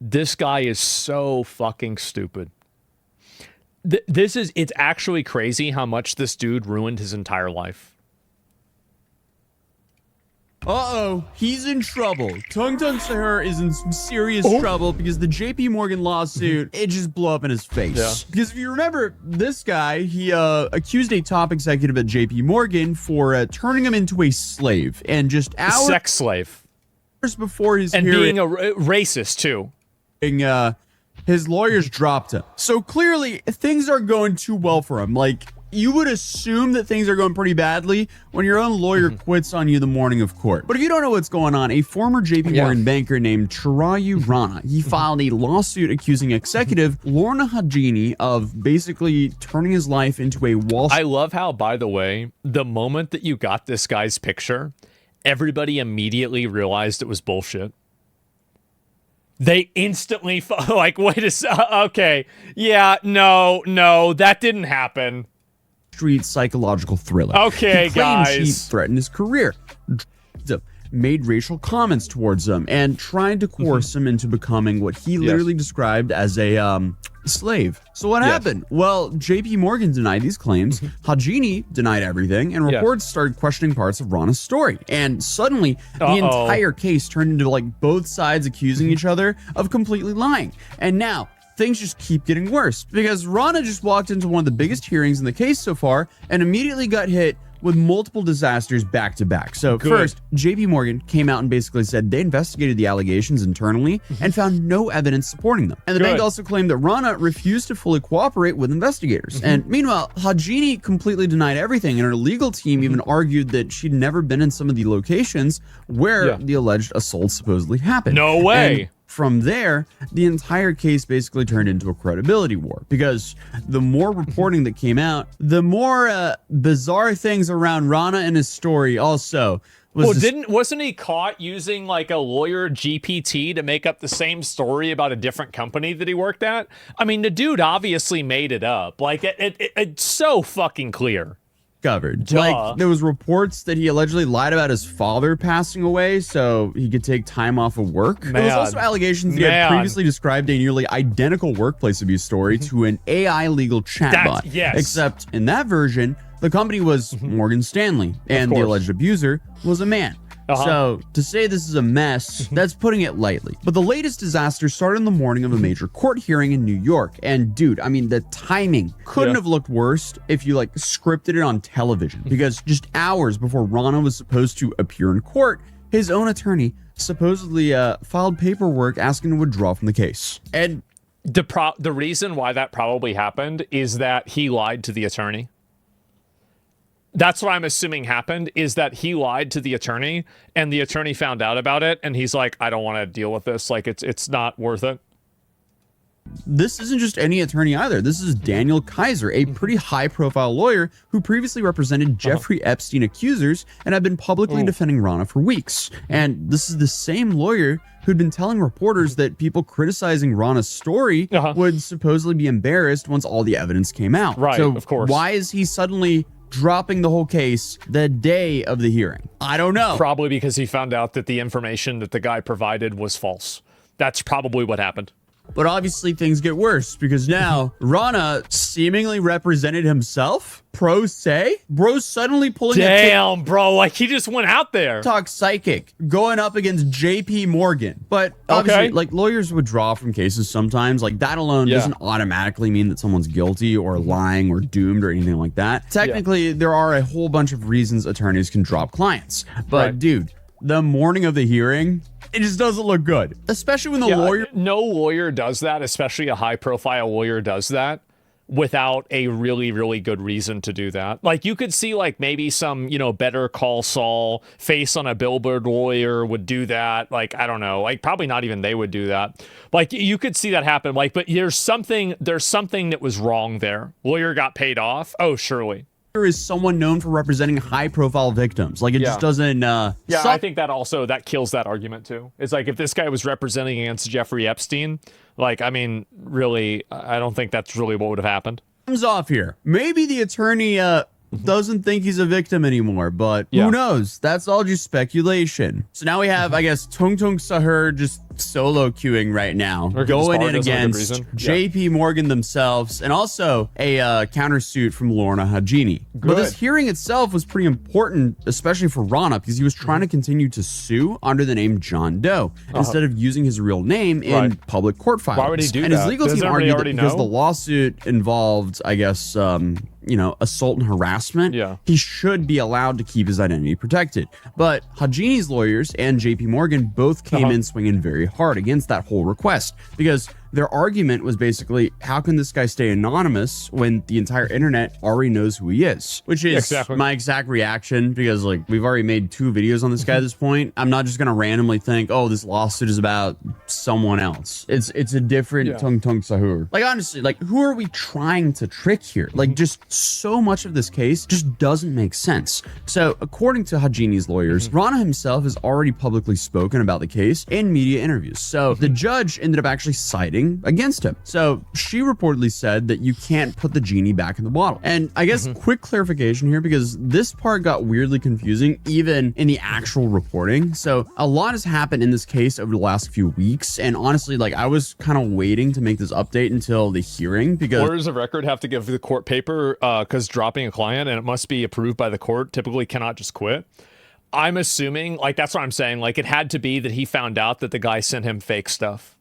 This guy is so fucking stupid. It's actually crazy how much this dude ruined his entire life. Uh-oh, he's in trouble. Tung Tung Sahur is in some serious trouble because the JP Morgan lawsuit, it just blew up in his face. Yeah. Because if you remember, this guy, he accused a top executive at JP Morgan for turning him into a slave. And just hours Sex slave. before his And hearing, being a racist, too. His lawyers dropped him. So clearly, things aren't going too well for him. Like, you would assume that things are going pretty badly when your own lawyer quits on you the morning of court. But if you don't know what's going on, a former JP Morgan banker named Chirayu Rana, he filed a lawsuit accusing executive Lorna Hajini of basically turning his life into a Wall Street. I love how, by the way, the moment that you got this guy's picture, everybody immediately realized it was bullshit. They instantly, like, wait a second, okay, yeah, no, that didn't happen. Street psychological thriller. Okay, he claimed guys. she threatened his career, made racial comments towards him, and tried to coerce him into becoming what he literally described as a slave. So what happened? Well, JP Morgan denied these claims, Hajini denied everything, and reports started questioning parts of Rana's story. And suddenly, the entire case turned into like both sides accusing each other of completely lying. And now, things just keep getting worse because Rana just walked into one of the biggest hearings in the case so far and immediately got hit with multiple disasters back to back. So first, JP Morgan came out and basically said they investigated the allegations internally and found no evidence supporting them. And the bank also claimed that Rana refused to fully cooperate with investigators. And meanwhile, Hajini completely denied everything, and her legal team even argued that she'd never been in some of the locations where the alleged assault supposedly happened. No way. And from there, the entire case basically turned into a credibility war because the more reporting that came out, the more bizarre things around Rana and his story also. Wasn't he caught using like a lawyer GPT to make up the same story about a different company that he worked at? I mean, the dude obviously made it up. Like it's so fucking clear. Covered. Like, there was reports that he allegedly lied about his father passing away so he could take time off of work. There was also allegations that he had previously described a nearly identical workplace abuse story to an AI legal chatbot. Except in that version, the company was Morgan Stanley, and the alleged abuser was a man. So, to say this is a mess, that's putting it lightly. But the latest disaster started in the morning of a major court hearing in New York. And dude, I mean, the timing couldn't have looked worse if you like scripted it on television. Because just hours before Rana was supposed to appear in court, his own attorney supposedly filed paperwork asking to withdraw from the case. And the reason why that probably happened is that he lied to the attorney. That's what I'm assuming happened, is that he lied to the attorney and the attorney found out about it and he's like, I don't want to deal with this. Like, it's not worth it. This isn't just any attorney either. This is Daniel Kaiser, a pretty high-profile lawyer who previously represented Jeffrey Epstein accusers and had been publicly defending Rana for weeks. And this is the same lawyer who'd been telling reporters that people criticizing Rana's story would supposedly be embarrassed once all the evidence came out. Right, so of course. Why is he suddenly dropping the whole case the day of the hearing? I don't know. Probably because he found out that the information that the guy provided was false. That's probably what happened. But obviously things get worse because now Rana seemingly represented himself pro se. Bro's suddenly pulling Damn, bro, like he just went out there. TikTok psychic going up against JP Morgan. But obviously, like, lawyers withdraw from cases sometimes. Like, that alone doesn't automatically mean that someone's guilty or lying or doomed or anything like that. Technically, there are a whole bunch of reasons attorneys can drop clients. But dude, the morning of the hearing, it just doesn't look good. Especially when the lawyer... No lawyer does that, especially a high-profile lawyer does that without a really, really good reason to do that. Like, you could see, like, maybe some, you know, Better Call Saul face on a billboard lawyer would do that. Like, I don't know. Like, probably not even they would do that. Like, you could see that happen. Like, but there's something that was wrong there. Lawyer got paid off. Oh, surely. Is someone known for representing high-profile victims. Like, it just doesn't... I think that kills that argument, too. It's like, if this guy was representing against Jeffrey Epstein, like, I mean, really, I don't think that's really what would have happened. Comes off here. Maybe the attorney doesn't think he's a victim anymore, but who knows? That's all just speculation. So now we have, I guess, Tung Tung Sahur just solo queuing right now, going in against JP Morgan themselves, and also a countersuit from Lorna Hajini. But this hearing itself was pretty important, especially for Rana, because he was trying to continue to sue under the name John Doe instead of using his real name in public court filings. Why would he do and that? His legal team argued that because the lawsuit involved, I guess, assault and harassment, he should be allowed to keep his identity protected. But Hajini's lawyers and JP Morgan both came in swinging very hard against that whole request, because their argument was basically, how can this guy stay anonymous when the entire internet already knows who he is? Which is my exact reaction, because like we've already made 2 videos on this guy at this point. I'm not just gonna randomly think, oh, this lawsuit is about someone else. It's a different Tung Tung Sahur. Like honestly, like who are we trying to trick here? Like just so much of this case just doesn't make sense. So according to Hajini's lawyers, Rana himself has already publicly spoken about the case in media interviews. So the judge ended up actually citing against him. So she reportedly said that you can't put the genie back in the bottle. And I guess quick clarification here, because this part got weirdly confusing even in the actual reporting. So a lot has happened in this case over the last few weeks, and honestly, like I was kind of waiting to make this update until the hearing, because lawyers of record have to give the court paper because dropping a client and it must be approved by the court typically cannot just quit. I'm assuming, like that's what I'm saying, like it had to be that he found out that the guy sent him fake stuff.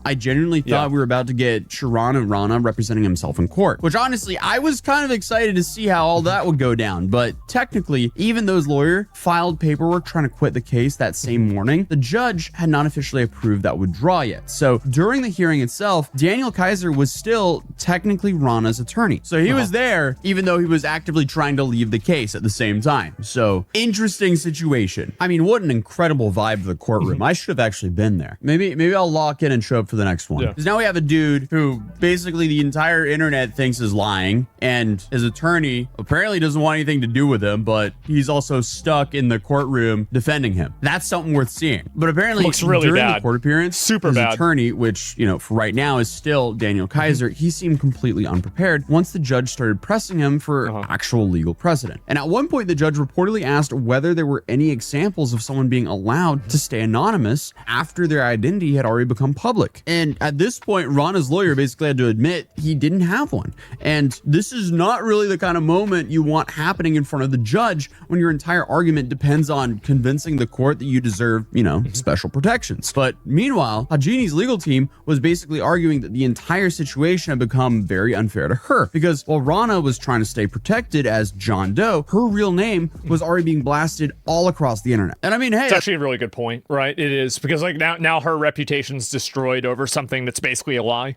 I genuinely thought we were about to get Sharon and Rana representing himself in court, which honestly, I was kind of excited to see how all that would go down. But technically, even though his lawyer filed paperwork trying to quit the case that same morning, the judge had not officially approved that withdrawal yet. So during the hearing itself, Daniel Kaiser was still technically Rana's attorney. So he was there, even though he was actively trying to leave the case at the same time. So interesting situation. I mean, what an incredible vibe of the courtroom. I should have actually been there. Maybe I'll lock in and show up for the next one. Because now we have a dude who basically the entire internet thinks is lying, and his attorney apparently doesn't want anything to do with him, but he's also stuck in the courtroom defending him. That's something worth seeing. But apparently looks really during bad. The court appearance, his attorney, which, for right now is still Daniel Kaiser, he seemed completely unprepared once the judge started pressing him for actual legal precedent. And at one point, the judge reportedly asked whether there were any examples of someone being allowed to stay anonymous after their identity had already become public. And at this point, Rana's lawyer basically had to admit he didn't have one. And this is not really the kind of moment you want happening in front of the judge when your entire argument depends on convincing the court that you deserve, special protections. But meanwhile, Hajini's legal team was basically arguing that the entire situation had become very unfair to her, because while Rana was trying to stay protected as John Doe, her real name was already being blasted all across the internet. And I mean, hey, it's actually a really good point, right? It is, because like now her reputation's destroyed over something that's basically a lie.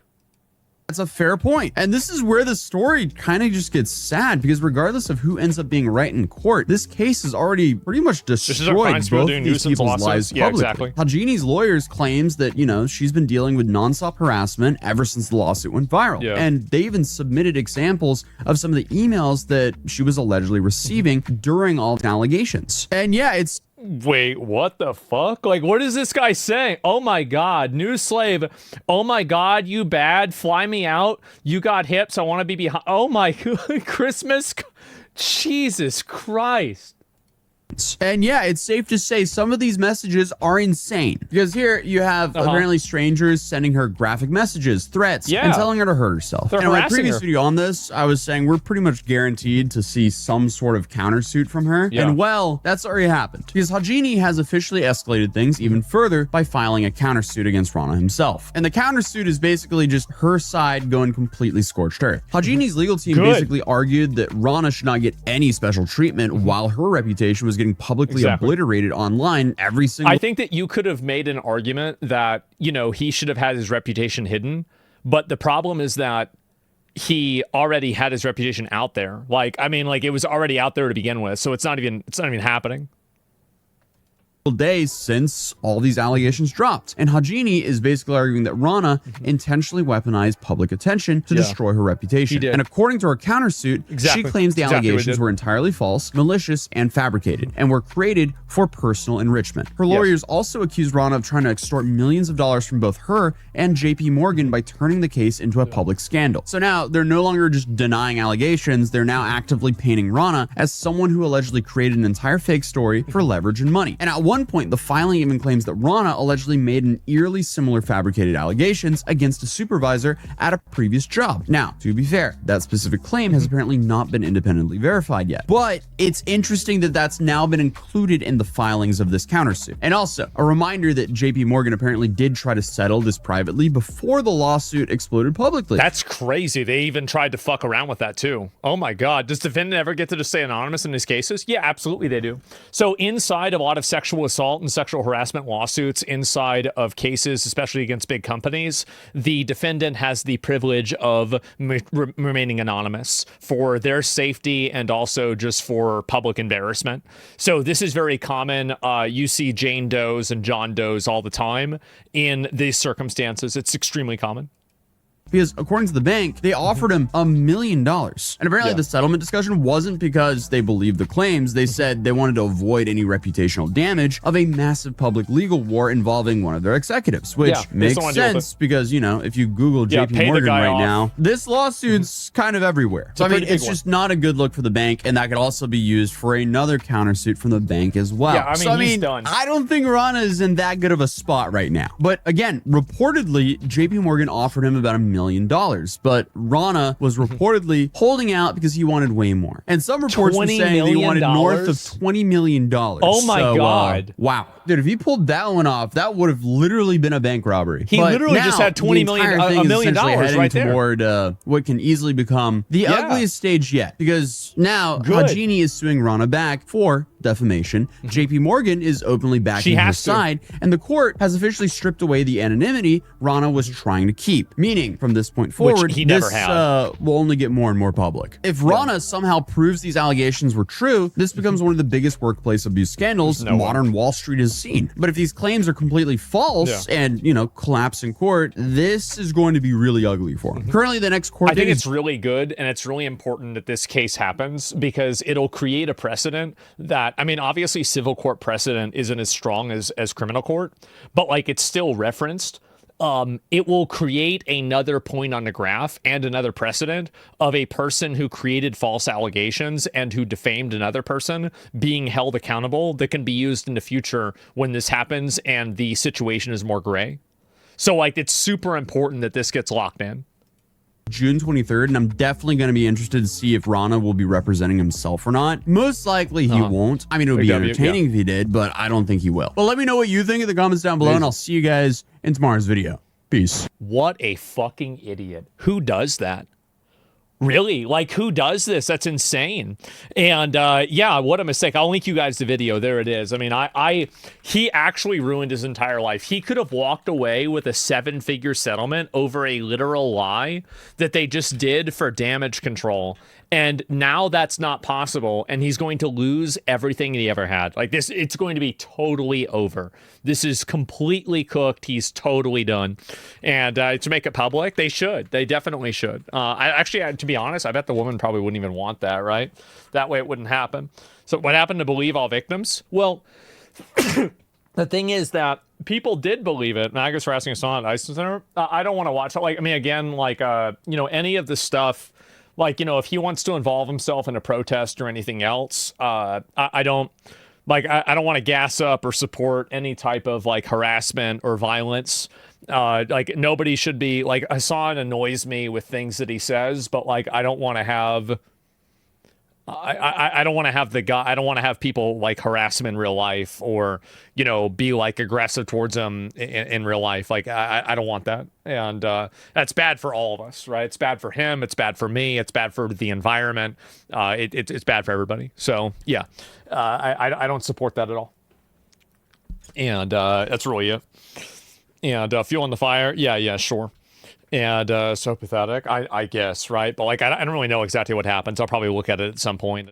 That's a fair point. And this is where the story kind of just gets sad, because regardless of who ends up being right in court, this case has already pretty much destroyed both these people's lives publicly. Hajini's lawyers claims that, she's been dealing with nonstop harassment ever since the lawsuit went viral. And they even submitted examples of some of the emails that she was allegedly receiving during all the allegations. And yeah, it's wait, what the fuck? Like, what is this guy saying? Oh my god, new slave. Oh my god, you bad. Fly me out. You got hips. I want to be behind. Oh my Christmas. Jesus Christ. And yeah, it's safe to say some of these messages are insane, because here you have apparently strangers sending her graphic messages, threats, and telling her to hurt herself. And in my previous video on this, I was saying we're pretty much guaranteed to see some sort of countersuit from her. And well, that's already happened, because Hajini has officially escalated things even further by filing a countersuit against Rana himself. And the countersuit is basically just her side going completely scorched earth. Hajini's legal team basically argued that Rana should not get any special treatment while her reputation was getting publicly obliterated online every single. I think that you could have made an argument that, he should have had his reputation hidden, but the problem is that he already had his reputation out there. Like, I mean, like it was already out there to begin with, so it's not even happening. days since all these allegations dropped. And CatDany is basically arguing that Rana intentionally weaponized public attention to destroy her reputation. And according to her countersuit, she claims the allegations were entirely false, malicious, and fabricated, and were created for personal enrichment. Her lawyers also accused Rana of trying to extort millions of dollars from both her and JP Morgan by turning the case into a public scandal. So now they're no longer just denying allegations, they're now actively painting Rana as someone who allegedly created an entire fake story for leverage and money. And at one point, the filing even claims that Rana allegedly made an eerily similar fabricated allegations against a supervisor at a previous job. Now, to be fair, that specific claim has apparently not been independently verified yet. But it's interesting that that's now been included in the filings of this countersuit. And also, a reminder that JP Morgan apparently did try to settle this privately before the lawsuit exploded publicly. That's crazy. They even tried to fuck around with that too. Oh my God. Does defendant ever get to just stay anonymous in these cases? Yeah, absolutely they do. So inside of a lot of sexual assault and sexual harassment lawsuits, inside of cases, especially against big companies, the defendant has the privilege of remaining anonymous for their safety and also just for public embarrassment. So this is very common. You see Jane Does and John Does all the time in these circumstances. It's extremely common. Because according to the bank, they offered him $1 million. And apparently the settlement discussion wasn't because they believed the claims. They said they wanted to avoid any reputational damage of a massive public legal war involving one of their executives, which makes sense because, you know, if you Google JP Morgan right now, this lawsuit's kind of everywhere. So I mean, it's just not a good look for the bank, and that could also be used for another countersuit from the bank as well. Yeah, I mean, so, he's done. I don't think Rana is in that good of a spot right now. But again, reportedly, JP Morgan offered him about $1 million, but Rana was reportedly holding out because he wanted way more. And some reports were saying he wanted north of $20 million. Oh my God. Wow. Dude, if he pulled that one off, that would have literally been a bank robbery. He literally just had $1 million right there. Toward what can easily become the ugliest stage yet. Because now CatDany is suing Rana back for defamation. JP Morgan is openly backing her side, and the court has officially stripped away the anonymity Rana was trying to keep. Meaning, from this point forward, this will only get more and more public. If Rana somehow proves these allegations were true, this becomes one of the biggest workplace abuse scandals modern Wall Street has seen. But if these claims are completely false and, you know, collapse in court, this is going to be really ugly for him. Currently, the next court I think it's really good, and it's really important that this case happens because it'll create a precedent that, I mean, obviously civil court precedent isn't as strong as criminal court, but like it's still referenced. It will create another point on the graph and another precedent of a person who created false allegations and who defamed another person being held accountable that can be used in the future when this happens and the situation is more gray. So like it's super important that this gets locked in. June 23rd, and I'm definitely going to be interested to see if Rana will be representing himself or not. Most likely he won't. I mean, it would be entertaining if he did, but I don't think he will. Well, let me know what you think in the comments down below, and I'll see you guys in tomorrow's video. Peace. What a fucking idiot. Who does that? Really? Like, who does this? That's insane. And yeah, what a mistake. I'll link you guys the video. There it is. I mean, he actually ruined his entire life. He could have walked away with a 7-figure settlement over a literal lie that they just did for damage control. And now that's not possible, and he's going to lose everything he ever had. Like this, it's going to be totally over. This is completely cooked. He's totally done. And to make it public, they should. They definitely should. To be honest, I bet the woman probably wouldn't even want that, right? That way it wouldn't happen. So what happened to believe all victims? Well, the thing is that people did believe it. Magus for asking us on ISIS Center. I don't want to watch it. Like, I mean, again, like, you know, any of the stuff. Like, you know, if he wants to involve himself in a protest or anything else, I don't want to gas up or support any type of like harassment or violence. Like nobody should be like, Hassan annoys me with things that he says, but like, I don't want to have, I don't want to have I don't want to have people like harass him in real life or, you know, be like aggressive towards him in real life. Like, I don't want that. And that's bad for all of us, right? It's bad for him. It's bad for me. It's bad for the environment. It's bad for everybody. So yeah, I don't support that at all. And that's really it. And fueling the fire. Yeah, sure. And so pathetic, I guess, right? But like, I don't really know exactly what happens. I'll probably look at it at some point.